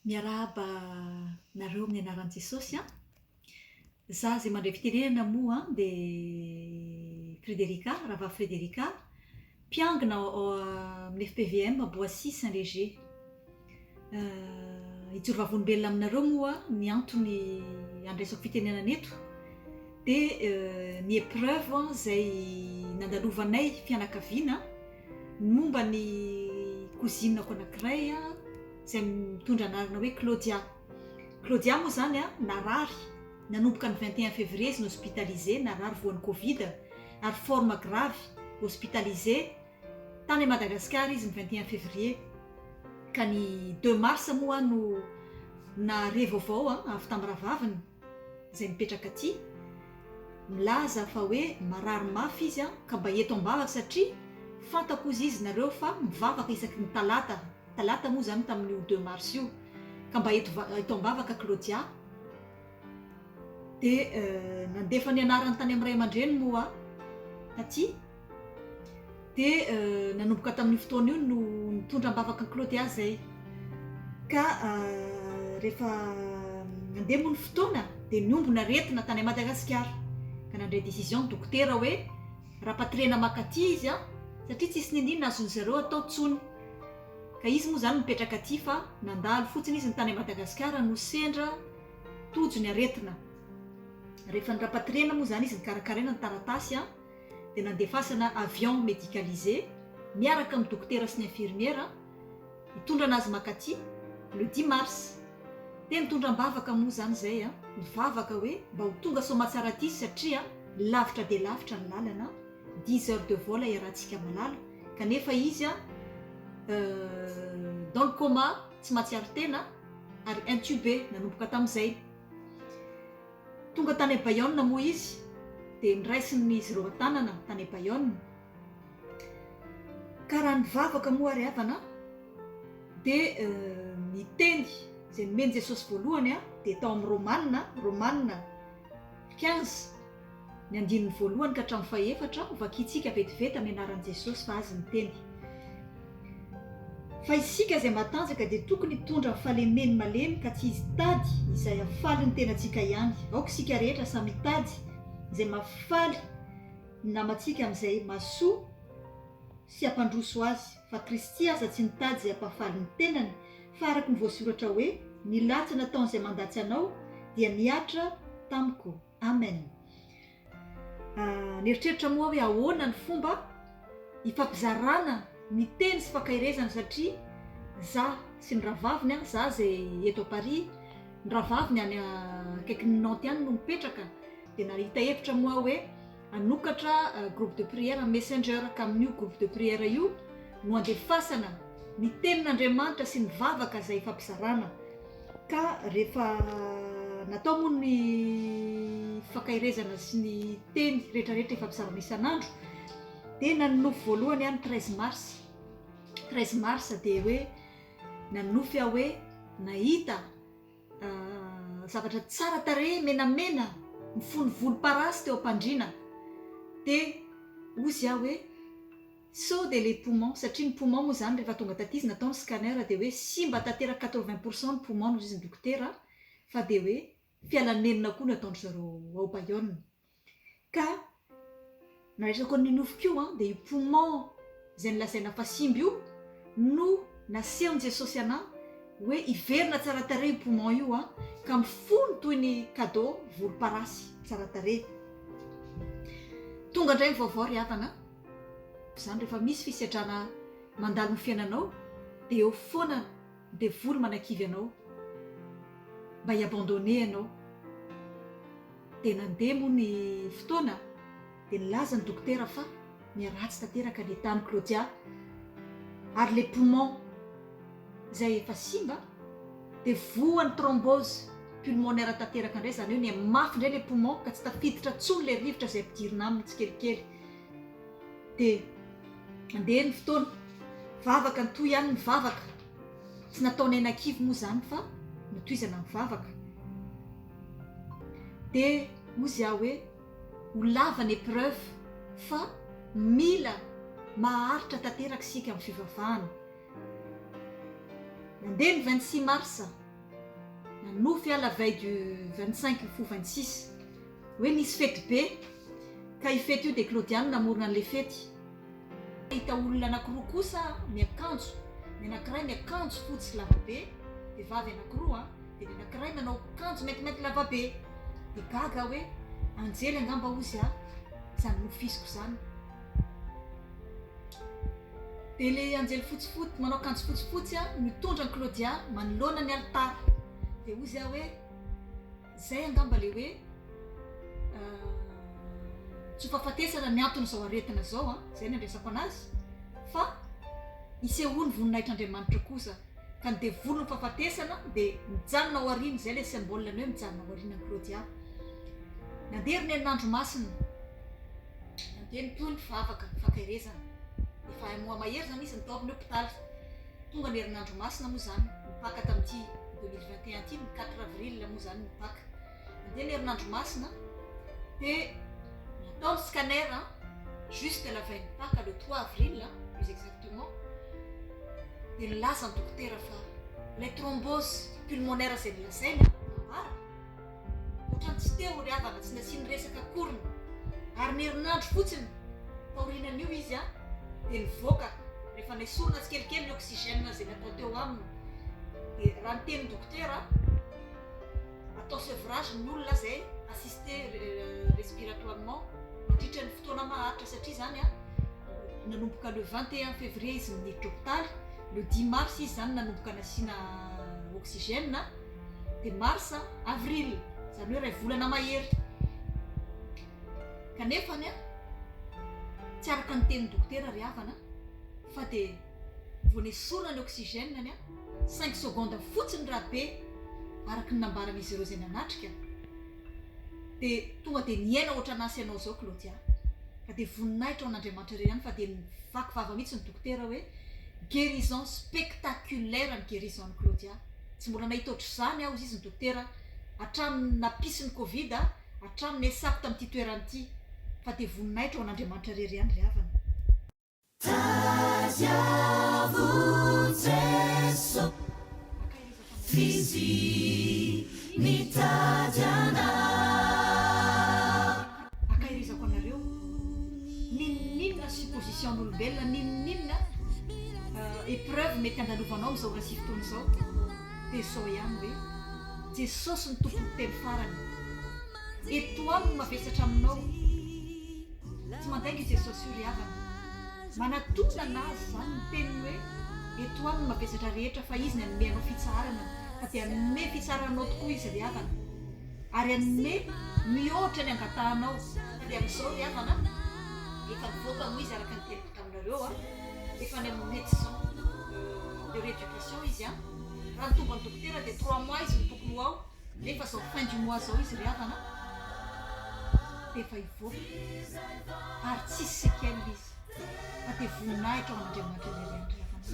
Miarahaba nareo amin'ny anaran'i Jesosy an. Za zay mandray fitenenana moa an dia Frédérica, Ravavy Frédérica, mpiangona ao amin'ny FPVM Boissy Saint-Léger. Hijoro vavolombelona aminareo moa ny antony andraisako fitenenana eto dia ny épreuve izay nandalovanay fianakaviana momba ny cousinako anankiray izay mitondra anarana hoe Claudia. Claudia moa zany narary nanomboka ny 21 février izy hospitalisé, narary voan'ny Covid ary forme grave hospitalisé tany à Madagascar izy ny 21 février. Ka ny 2 mars moa no nare vaovao avy tamin'ny ravaviny izay mipetraka aty milaza fa hoe marary mafy izy ka mba eto ambavaka satria fantako izy nareo fa mivavaka isaky ny talata moa zany tamin'io 2 mars io ka mba eto ambavaka Claudia. Dia nandefa ny anarany tany amin'ny ray aman-dreny moa aty dia nanomboka tamin'ny fotoana io no nitondra ambavaka Claudia zay. Ka rehefa nandeha moa ny fotoana dia niombona aretina tany à Madagascar ka nandray décision dokotera hoe rapatriena makaty izy satria tsisy ninina azony zareo atao tsony. Ka izy moa zany mipetraka aty fa nandalo fotsiny izy ny tany à Madagascar no sendra tojo ny aretina. Rehefa ny rapatriena moa zany izy nikarakaraina ny taratasy dia nandefasana avion médicalisé miaraka amin'ny dokotera sy ny infirmière hitondra anazy makaty le 10 mars. Dia nitondra ambavaka moa zany zay mivavaka hoe mba ho tonga Soamatsara aty satria lavitra dia lavitra ny lalana, 10 heures de vol iarahantsika malala. Kanefa izy dans le coma tsy mahatsiaro tena ary intubé nanomboka tamin'izay. Tonga tany à Bayonne moa izy dia niraisiny izy ireo tanana tany à Bayonne. Ka raha nivavaka moa ary havana dia niteny izay nomeny Jesosy voalohany dia tao amin'ny Romanina 15 ny andininy voalohany ka hatramin'ny fahaefatra vakitsika vetivety amin'ny anaran'i Jesosy fa azy miteny fa isika izay matanjaka dia tokony hitondra fahalemeny malemy ka tsy izy tady izay hafaly ny tenantsika ihany. Aoka isika rehetra samy tady izay mafaly ny namantsika amin'izay mahasoa sy hampandroso azy, fa Kristy aza tsy nitady izay hampafaly ny tenany fa araka ny voasoratra hoe nilatsa nataony izay mandatsy anao dia niatra tamiko. Amen. Nieritreritra moa hoe ahoana ny fomba hifampizarana ny teny sy fakahirezana satria za sy ny ravaviny za zay eto à Paris, ny ravaviny any akaikin'ny Nantes any no mipetraka. Dia nahita hevitra moa hoe hanokatra groupe de prière messenger ka amin'io groupe de prière io no andefasana ny tenin'Andriamanitra sy ny vavaka izay hifampizarana. Ka rehefa natao moa ny fakahirezana sy ny teny rehetrarehetra hifampizarana isan'andro dia nanonofy voalohany 13 mars. 13 mars dia hoe nanonofy hoe nahita zavatra tsara tarehy menamena mifono volomparasy teo am-pandriana. Dia ozy hoe saut de les poumons satria ny poumon moa zany rehefa tonga taty izy natao ny scanner dia hoe simba tanteraka 80% ny poumon no izy ny dokotera fa dia hoe fialanenina koa nataony zareo ao Bayonne. Ka naretrako ny nofiko io dia io poumon izay nilazaina fa simba io no nasehony Jesosy anahy hoe hiverina tsara tarehy io poumon io ka mifono toy ny cadeau volomparasy tsara tarehy. Tonga indray ny vaovao ry havana izany rehefa misy fisiadrana mandalo ny fiainanao dia eo foana dia voly manakivy anao mba hiabandone anao. Dia nandeha moa ny fotoana dia nilaza ny dokotera fa miaratsy tanteraka ny tany Claudia ary le poumon izay efa simba dia voan'ny thrombose pulmonaire tanteraka indray, zany hoe ny mafy indray le poumon ka tsy tafiditra tsony le rivotra izay ampidirina aminy tsikelikely. Dia andeha ny fotoana vavaka ny toy ihany ny vavaka tsy nataony anan-kivy moa zany fa nitoizana ny vavaka. Dia ozy hoe ho lava ny épreuve fa mila maharitra tanteraka isika amin'ny fivavahana. Nandeha ny 26 mars nofy a la veille du 25 fo 26 hoe nisy fety be ka ifety io de Claudiane namorona an'le fety. Hita olona anankiroa kosa miakanjo, ny anankiray miakanjo fotsy lavabe, vehivavy anankiroa de ny anankiray manao kanjo maintimainty lavabe. De gaga hoe anjely angamba ozy zany nofisiko zany. De le anjely fotsifotsy manao kanjo fotsifotsy mitondra ny Claudia manoloana ny altara. De ozy hoe zay angamba le hoe tsy fahafatesana ny antony zao aretina zao zay ny andresako anazy fa isehoany voninahitran'Andriamanitra kosa ka ny devoly ny fahafatesana de mijanona ao aoriana zay le symbole ny hoe mijanona ao aoriana ny Claudia. Nandeha ny herinandro masina, nandeha nitoy ny fivavaka fahakerezana efa mois mahery zany izy nitao amin'ny hôpitaly. Tonga ny herinandro masina moa zany nipaka tamin'ity 2021 ty ny 4 avril moa zany nipaka. Nandeha ny herinandro masina de natao ny scanner juste la veille nipaka le 3 avril plus exactement. De nilaza ny dokotera fa les thromboses pulmonaires zay nilazainy mambara ohatrany tsy teo ry havana, tsy nasiany resaka korona ary ny herinandro fotsiny taorinan'io izy de nivoaka rehefa nesorina tsikelikely ny oxygène zay natao teo aminy. De raha niteny dokotera atao sevrage ny olona zay assisté respiratoirement mandritra ny fotoana maharitra satria zany nanomboka le 21 février izy niditra hôpitaly, le 10 mars izy zany nanomboka nasiana oxygène de mars avril zany hoe ray volana mahery. Kanefany tsy araka ny teny dokotera ry havana fa de vao nesorina ny oxygène 5 secondes fotsiny raha be araka ny nambaran'izy ireo zay nanatrika de tonga de niaina ohatra nasy ianao zao Claudia. Ka de voninahitra ao an'Andriamanitra iray ihany fa de nivaky vava mihitsy ny dokotera hoe guérison spectaculaire ny guérison ny Claudia. Tsy mbola nahita ohatr'izany aho izy ny dokotera hatramin'ny napisy ny Covid hatramin'ny esako tamin'ity toerana ity fa de voninahitra ao an'Andriamanitra iray ihany ry havana. Akahirizako anareo ninninona supposition n'olombelona, ninninona épreuve mety andalovanao am'izao raha sy fotoana izao de zao ihany hoe Jesosy ny tompony teny farany etoany no mavesatra aminao. Tsy mandainga i Jesosy io ry havana, manatona anazy zany ny teniny hoe etoany no mavesatra rehetra fa izy ny anome anao fitsarana fa de anome fitsaranao tokoa izy ry havana ary anome mihoatra ny angatahanao. De amin'izao ry havana efa mivoaka moa izy araka ny teloko taminareo efa ny amin'ny médecin de rééducation izy raha nitomba ny dokotera de 3 mois izy mitokony ao nefa zao fin du mois zao izy ry havana de efa hivoaka ary tsisy sekely izy fa de voninahitra ao an'Andriamanitra iray ihany ry havana.